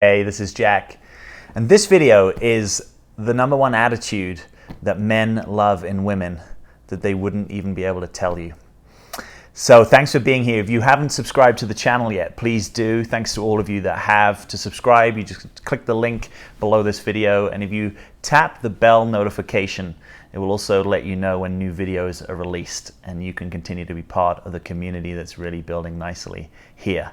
Hey, this is Jack, and this video is the #1 attitude that men love in women that they wouldn't even be able to tell you. So thanks for being here. If you haven't subscribed to the channel yet, please do. Thanks to all of you that have. To subscribe, you just click the link below this video, and if you tap the bell notification, it will also let you know when new videos are released, and you can continue to be part of the community that's really building nicely here.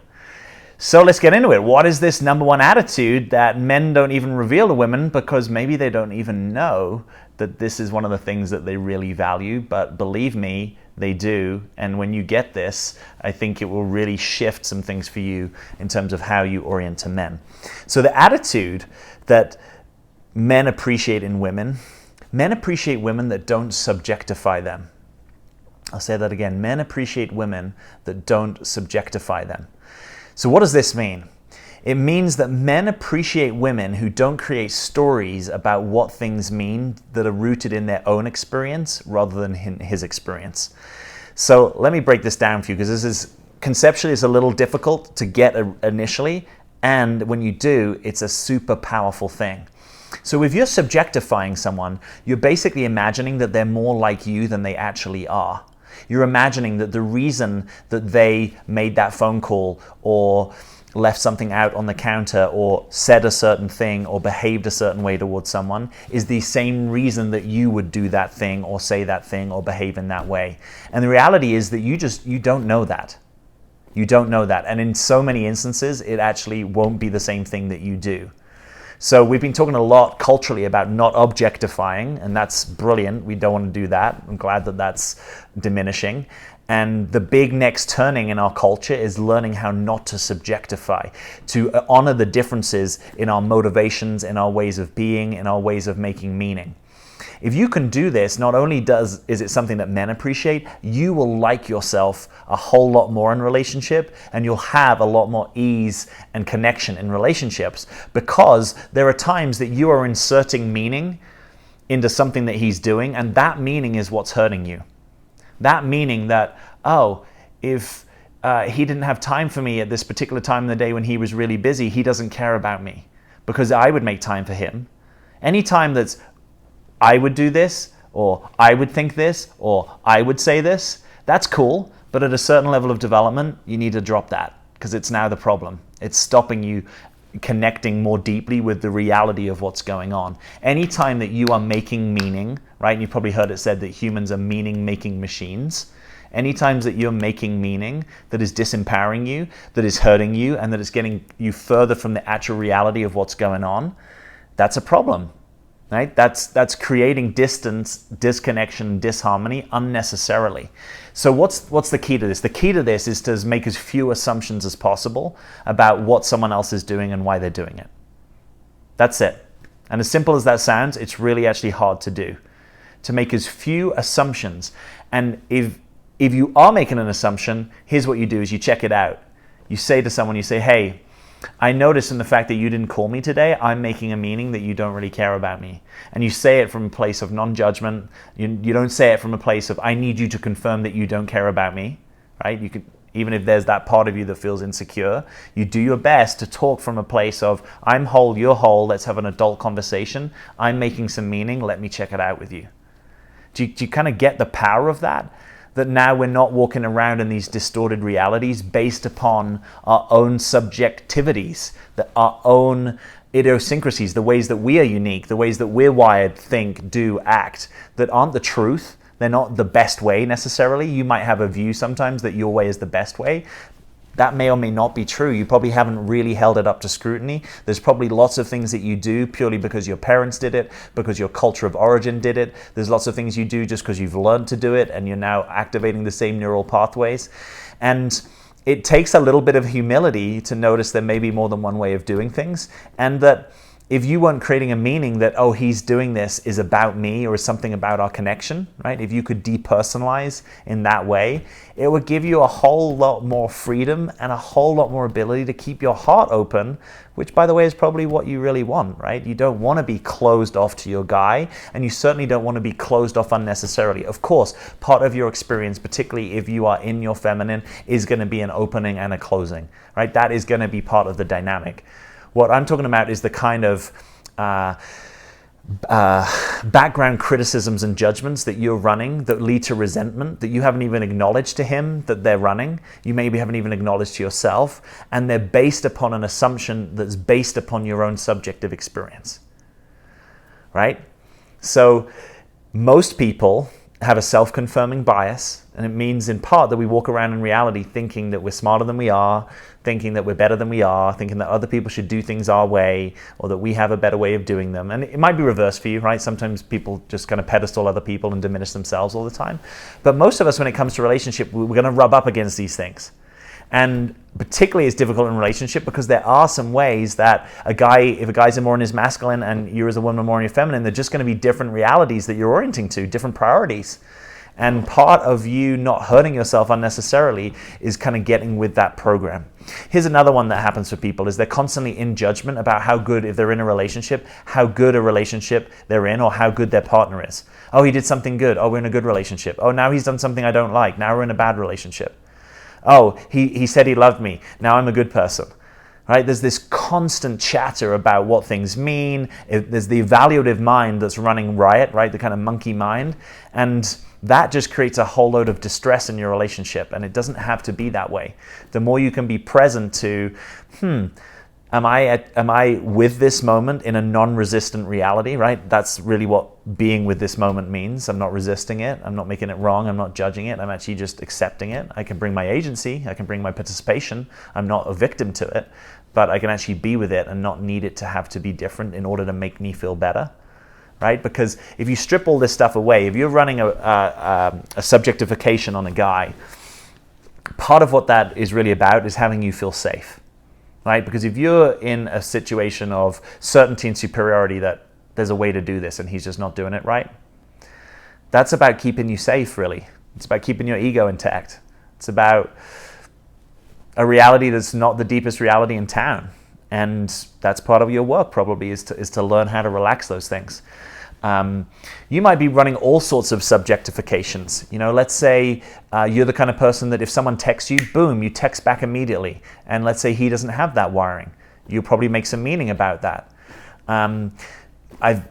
So let's get into it. What is this #1 attitude that men don't even reveal to women because maybe they don't even know that this is one of the things that they really value, but believe me, they do. And when you get this, I think it will really shift some things for you in terms of how you orient to men. So the attitude that men appreciate in women, men appreciate women that don't subjectify them. I'll say that again. Men appreciate women that don't subjectify them. So what does this mean? It means that men appreciate women who don't create stories about what things mean that are rooted in their own experience rather than his experience. So let me break this down for you, because this is conceptually is a little difficult to get initially, and when you do, it's a super powerful thing. So if you're subjectifying someone, you're basically imagining that they're more like you than they actually are. You're imagining that the reason that they made that phone call or left something out on the counter or said a certain thing or behaved a certain way towards someone is the same reason that you would do that thing or say that thing or behave in that way. And the reality is that you don't know that. You don't know that. And in so many instances, it actually won't be the same thing that you do. So we've been talking a lot culturally about not objectifying, and that's brilliant. We don't want to do that. I'm glad that that's diminishing. And the big next turning in our culture is learning how not to subjectify, to honor the differences in our motivations, in our ways of being, in our ways of making meaning. If you can do this, not only is it something that men appreciate, you will like yourself a whole lot more in relationship, and you'll have a lot more ease and connection in relationships, because there are times that you are inserting meaning into something that he's doing, and that meaning is what's hurting you. That meaning that, oh, if he didn't have time for me at this particular time of the day when he was really busy, he doesn't care about me because I would make time for him. Anytime that's I would do this, or I would think this, or I would say this, that's cool, but at a certain level of development, you need to drop that, because it's now the problem. It's stopping you connecting more deeply with the reality of what's going on. Anytime that you are making meaning, right, and you've probably heard it said that humans are meaning-making machines. Anytime that you're making meaning that is disempowering you, that is hurting you, and that is getting you further from the actual reality of what's going on, that's a problem. Right? That's creating distance, disconnection, disharmony unnecessarily. So what's the key to this? The key to this is to make as few assumptions as possible about what someone else is doing and why they're doing it. That's it. And as simple as that sounds, it's really actually hard to do. To make as few assumptions. And if you are making an assumption, here's what you do is you check it out. You say to someone, you say, hey, I notice in the fact that you didn't call me today, I'm making a meaning that you don't really care about me. And you say it from a place of non-judgment. You don't say it from a place of, I need you to confirm that you don't care about me, right? You could, even if there's that part of you that feels insecure, you do your best to talk from a place of, I'm whole, you're whole, let's have an adult conversation. I'm making some meaning, let me check it out with you. Do you kind of get the power of that? That now we're not walking around in these distorted realities based upon our own subjectivities, our own idiosyncrasies, the ways that we are unique, the ways that we're wired, think, do, act, that aren't the truth. They're not the best way necessarily. You might have a view sometimes that your way is the best way. That may or may not be true. You probably haven't really held it up to scrutiny. There's probably lots of things that you do purely because your parents did it, because your culture of origin did it. There's lots of things you do just because you've learned to do it and you're now activating the same neural pathways. And it takes a little bit of humility to notice there may be more than one way of doing things, and that if you weren't creating a meaning that, oh, he's doing this is about me or is something about our connection, right? If you could depersonalize in that way, it would give you a whole lot more freedom and a whole lot more ability to keep your heart open, which, by the way, is probably what you really want, right? You don't want to be closed off to your guy, and you certainly don't want to be closed off unnecessarily. Of course, part of your experience, particularly if you are in your feminine, is going to be an opening and a closing, right? That is going to be part of the dynamic. What I'm talking about is the kind of background criticisms and judgments that you're running that lead to resentment that you haven't even acknowledged to him that they're running. You maybe haven't even acknowledged to yourself, and they're based upon an assumption that's based upon your own subjective experience, right? So most people have a self-confirming bias, and it means in part that we walk around in reality thinking that we're smarter than we are, thinking that we're better than we are, thinking that other people should do things our way, or that we have a better way of doing them. And it might be reversed for you, right? Sometimes people just kind of pedestal other people and diminish themselves all the time. But most of us, when it comes to relationship, we're going to rub up against these things. And particularly it's difficult in relationship because there are some ways that if a guy's more in his masculine and you as a woman are more in your feminine, they're just going to be different realities that you're orienting to, different priorities. And part of you not hurting yourself unnecessarily is kind of getting with that program. Here's another one that happens for people is they're constantly in judgment about how good, if they're in a relationship, how good a relationship they're in or how good their partner is. Oh, he did something good. Oh, we're in a good relationship. Oh, now he's done something I don't like. Now we're in a bad relationship. Oh, he said he loved me. Now I'm a good person. Right? There's this constant chatter about what things mean. There's the evaluative mind that's running riot, right? The kind of monkey mind. And that just creates a whole load of distress in your relationship. And it doesn't have to be that way. The more you can be present to, am I with this moment in a non-resistant reality, right? That's really what being with this moment means. I'm not resisting it. I'm not making it wrong. I'm not judging it. I'm actually just accepting it. I can bring my agency. I can bring my participation. I'm not a victim to it, but I can actually be with it and not need it to have to be different in order to make me feel better, right? Because if you strip all this stuff away, if you're running a subjectification on a guy, part of what that is really about is having you feel safe. Right? Because if you're in a situation of certainty and superiority that there's a way to do this and he's just not doing it right, that's about keeping you safe, really. It's about keeping your ego intact. It's about a reality that's not the deepest reality in town. And that's part of your work probably is to learn how to relax those things. You might be running all sorts of subjectifications. You know, let's say you're the kind of person that if someone texts you, boom, you text back immediately. And let's say he doesn't have that wiring. You probably make some meaning about that.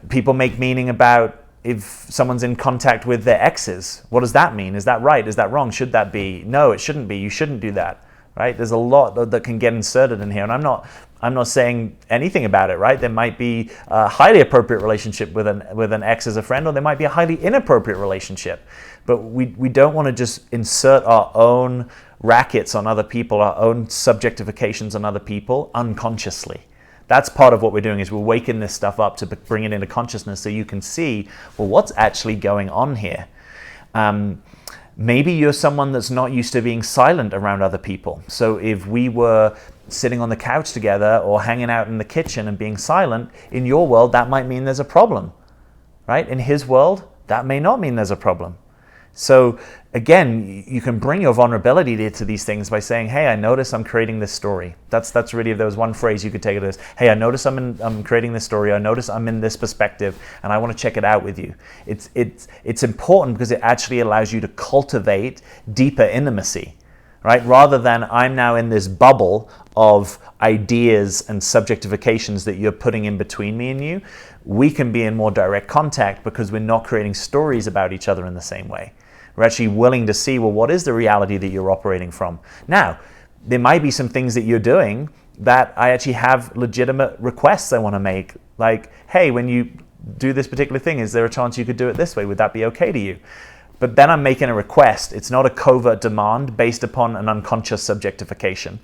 People make meaning about if someone's in contact with their exes. What does that mean? Is that right? Is that wrong? Should that be? No, it shouldn't be. You shouldn't do that. Right? There's a lot that can get inserted in here, and I'm not saying anything about it. Right? There might be a highly appropriate relationship with an ex as a friend, or there might be a highly inappropriate relationship. But we don't want to just insert our own rackets on other people, our own subjectifications on other people unconsciously. That's part of what we're doing is we're waking this stuff up to bring it into consciousness so you can see, well, what's actually going on here. Maybe you're someone that's not used to being silent around other people. So if we were sitting on the couch together or hanging out in the kitchen and being silent, in your world, that might mean there's a problem, right? In his world, that may not mean there's a problem. So again, you can bring your vulnerability to these things by saying, hey, I notice I'm creating this story. That's really, if there was one phrase you could take it as, hey, I notice I'm creating this story. I notice I'm in this perspective and I want to check it out with you. It's important because it actually allows you to cultivate deeper intimacy, right? Rather than I'm now in this bubble of ideas and subjectifications that you're putting in between me and you, we can be in more direct contact because we're not creating stories about each other in the same way. We're actually willing to see, well, what is the reality that you're operating from? Now, there might be some things that you're doing that I actually have legitimate requests I want to make. Like, hey, when you do this particular thing, is there a chance you could do it this way? Would that be okay to you? But then I'm making a request. It's not a covert demand based upon an unconscious subjectification.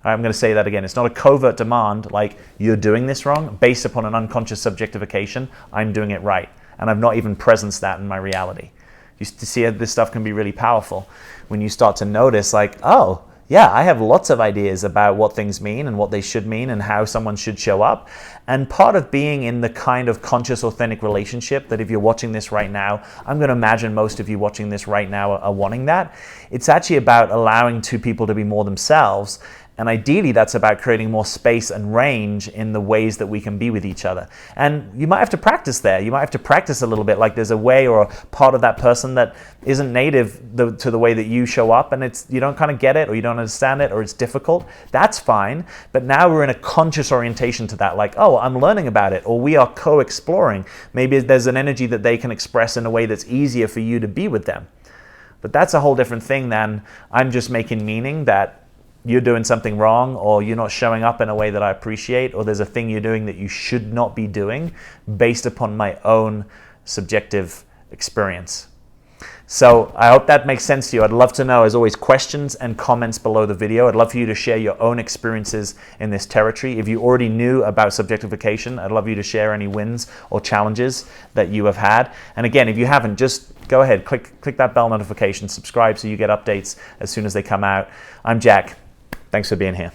I'm going to say that again. It's not a covert demand like you're doing this wrong based upon an unconscious subjectification. I'm doing it right. And I've not even presenced that in my reality. You see how this stuff can be really powerful when you start to notice like, oh, yeah, I have lots of ideas about what things mean and what they should mean and how someone should show up. And part of being in the kind of conscious, authentic relationship that if you're watching this right now, I'm going to imagine most of you watching this right now are wanting that. It's actually about allowing two people to be more themselves And ideally, that's about creating more space and range in the ways that we can be with each other. And you might have to practice there. You might have to practice a little bit, like there's a way or a part of that person that isn't native to the way that you show up, and you don't kind of get it, or you don't understand it, or it's difficult. That's fine. But now we're in a conscious orientation to that, like, oh, I'm learning about it, or we are co-exploring. Maybe there's an energy that they can express in a way that's easier for you to be with them. But that's a whole different thing than I'm just making meaning that you're doing something wrong, or you're not showing up in a way that I appreciate, or there's a thing you're doing that you should not be doing based upon my own subjective experience. So I hope that makes sense to you. I'd love to know, as always, questions and comments below the video. I'd love for you to share your own experiences in this territory. If you already knew about subjectification, I'd love you to share any wins or challenges that you have had. And again, if you haven't, just go ahead, click that bell notification, subscribe so you get updates as soon as they come out. I'm Jack. Thanks for being here.